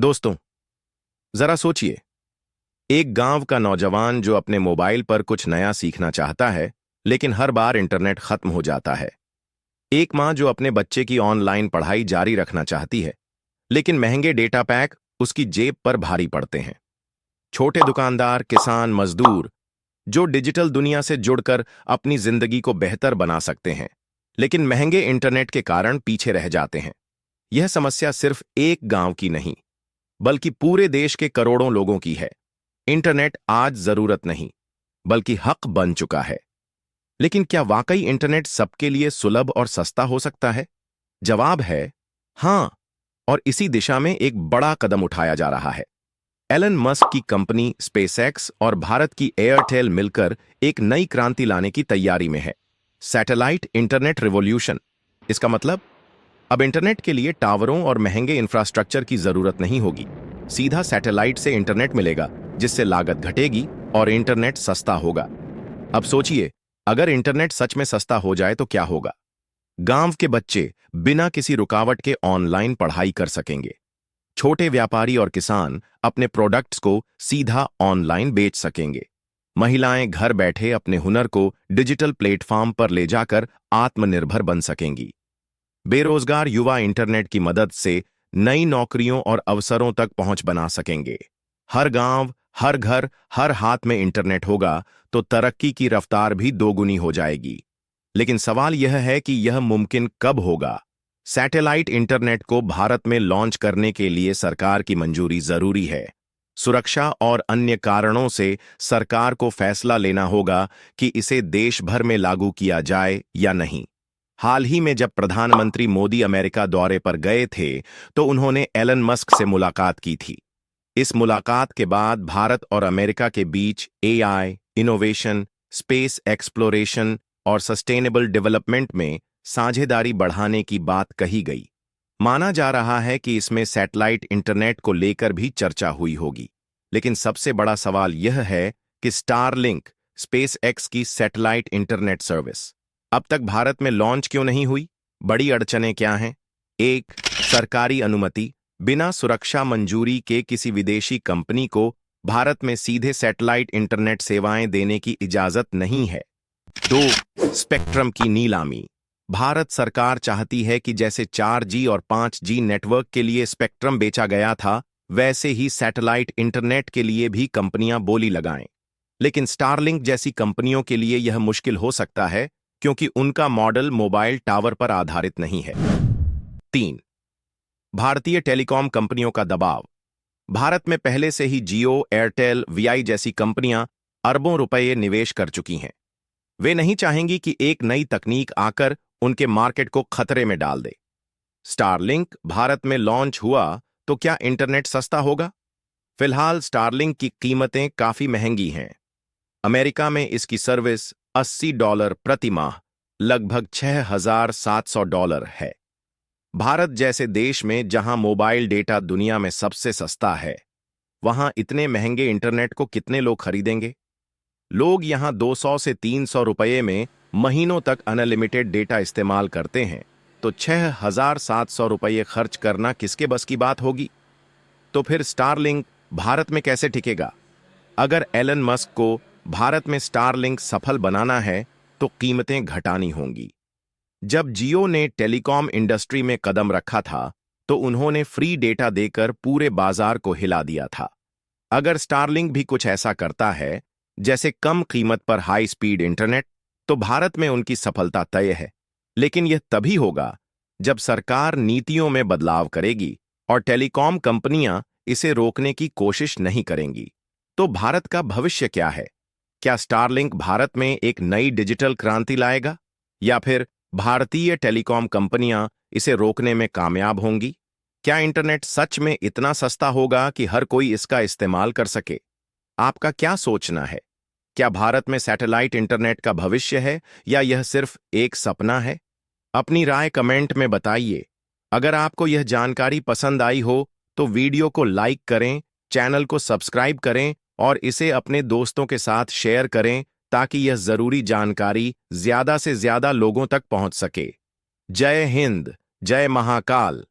दोस्तों, जरा सोचिए। एक गांव का नौजवान जो अपने मोबाइल पर कुछ नया सीखना चाहता है, लेकिन हर बार इंटरनेट खत्म हो जाता है। एक मां जो अपने बच्चे की ऑनलाइन पढ़ाई जारी रखना चाहती है, लेकिन महंगे डेटा पैक उसकी जेब पर भारी पड़ते हैं। छोटे दुकानदार, किसान, मजदूर जो डिजिटल दुनिया से जुड़कर अपनी जिंदगी को बेहतर बना सकते हैं, लेकिन महंगे इंटरनेट के कारण पीछे रह जाते हैं। यह समस्या सिर्फ एक गांव की नहीं, बल्कि पूरे देश के करोड़ों लोगों की है। इंटरनेट आज जरूरत नहीं, बल्कि हक बन चुका है। लेकिन क्या वाकई इंटरनेट सबके लिए सुलभ और सस्ता हो सकता है? जवाब है हां, और इसी दिशा में एक बड़ा कदम उठाया जा रहा है। एलन मस्क की कंपनी स्पेसएक्स और भारत की एयरटेल मिलकर एक नई क्रांति लाने की तैयारी में है। Satellite internet revolution. इसका मतलब अब इंटरनेट के लिए टावरों और महंगे इंफ्रास्ट्रक्चर की जरूरत नहीं होगी। सीधा सैटेलाइट से इंटरनेट मिलेगा, जिससे लागत घटेगी और इंटरनेट सस्ता होगा। अब सोचिए, अगर इंटरनेट सच में सस्ता हो जाए तो क्या होगा? गांव के बच्चे बिना किसी रुकावट के ऑनलाइन पढ़ाई कर सकेंगे। छोटे व्यापारी और किसान अपने प्रोडक्ट्स को सीधा ऑनलाइन बेच सकेंगे। महिलाएं घर बैठे अपने हुनर को डिजिटल प्लेटफॉर्म पर ले जाकर आत्मनिर्भर बन सकेंगी। बेरोजगार युवा इंटरनेट की मदद से नई नौकरियों और अवसरों तक पहुंच बना सकेंगे। हर गांव, हर घर, हर हाथ में इंटरनेट होगा तो तरक्की की रफ्तार भी दोगुनी हो जाएगी। लेकिन सवाल यह है कि यह मुमकिन कब होगा? सैटेलाइट इंटरनेट को भारत में लॉन्च करने के लिए सरकार की मंजूरी जरूरी है। सुरक्षा और अन्य कारणों से सरकार को फैसला लेना होगा कि इसे देश भर में लागू किया जाए या नहीं। हाल ही में जब प्रधानमंत्री मोदी अमेरिका दौरे पर गए थे, तो उन्होंने एलन मस्क से मुलाकात की थी। इस मुलाकात के बाद भारत और अमेरिका के बीच एआई, इनोवेशन, स्पेस एक्सप्लोरेशन और सस्टेनेबल डेवलपमेंट में साझेदारी बढ़ाने की बात कही गई। माना जा रहा है कि इसमें सैटेलाइट इंटरनेट को लेकर भी चर्चा हुई होगी। लेकिन सबसे बड़ा सवाल यह है कि स्टारलिंक, स्पेस एक्स की सैटेलाइट इंटरनेट सर्विस अब तक भारत में लॉन्च क्यों नहीं हुई? बड़ी अड़चनें क्या हैं? एक, सरकारी अनुमति। बिना सुरक्षा मंजूरी के किसी विदेशी कंपनी को भारत में सीधे सैटेलाइट इंटरनेट सेवाएं देने की इजाजत नहीं है। दो, स्पेक्ट्रम की नीलामी। भारत सरकार चाहती है कि जैसे 4G और 5G नेटवर्क के लिए स्पेक्ट्रम बेचा गया था, वैसे ही सैटेलाइट इंटरनेट के लिए भी कंपनियां बोली लगाएं। लेकिन स्टारलिंक जैसी कंपनियों के लिए यह मुश्किल हो सकता है, क्योंकि उनका मॉडल मोबाइल टावर पर आधारित नहीं है। तीन, भारतीय टेलीकॉम कंपनियों का दबाव। भारत में पहले से ही जियो, एयरटेल, वीआई जैसी कंपनियां अरबों रुपये निवेश कर चुकी हैं। वे नहीं चाहेंगी कि एक नई तकनीक आकर उनके मार्केट को खतरे में डाल दे। स्टारलिंक भारत में लॉन्च हुआ तो क्या इंटरनेट सस्ता होगा? फिलहाल स्टारलिंक की कीमतें काफी महंगी हैं। अमेरिका में इसकी सर्विस $80 प्रति माह, लगभग $6,700 है। भारत जैसे देश में जहां मोबाइल डेटा दुनिया में सबसे सस्ता है, वहां इतने महंगे इंटरनेट को कितने लोग खरीदेंगे? लोग यहां 200 से 300 रुपये में महीनों तक अनलिमिटेड डेटा इस्तेमाल करते हैं, तो 6,700 रुपये खर्च करना किसके बस की बात होगी? तो फिर स्टारलिंक भारत में कैसे टिकेगा? अगर एलन मस्क को भारत में स्टारलिंक सफल बनाना है, तो कीमतें घटानी होंगी। जब जियो ने टेलीकॉम इंडस्ट्री में कदम रखा था, तो उन्होंने फ्री डेटा देकर पूरे बाजार को हिला दिया था। अगर स्टारलिंक भी कुछ ऐसा करता है, जैसे कम कीमत पर हाई स्पीड इंटरनेट, तो भारत में उनकी सफलता तय है। लेकिन यह तभी होगा जब सरकार नीतियों में बदलाव करेगी और टेलीकॉम कंपनियां इसे रोकने की कोशिश नहीं करेंगी। तो भारत का भविष्य क्या है? क्या स्टारलिंक भारत में एक नई डिजिटल क्रांति लाएगा, या फिर भारतीय टेलीकॉम कंपनियां इसे रोकने में कामयाब होंगी? क्या इंटरनेट सच में इतना सस्ता होगा कि हर कोई इसका इस्तेमाल कर सके? आपका क्या सोचना है? क्या भारत में सैटेलाइट इंटरनेट का भविष्य है, या यह सिर्फ एक सपना है? अपनी राय कमेंट में बताइए। अगर आपको यह जानकारी पसंद आई हो, तो वीडियो को लाइक करें, चैनल को सब्सक्राइब करें और इसे अपने दोस्तों के साथ शेयर करें, ताकि यह जरूरी जानकारी ज्यादा से ज्यादा लोगों तक पहुंच सके। जय हिंद, जय महाकाल।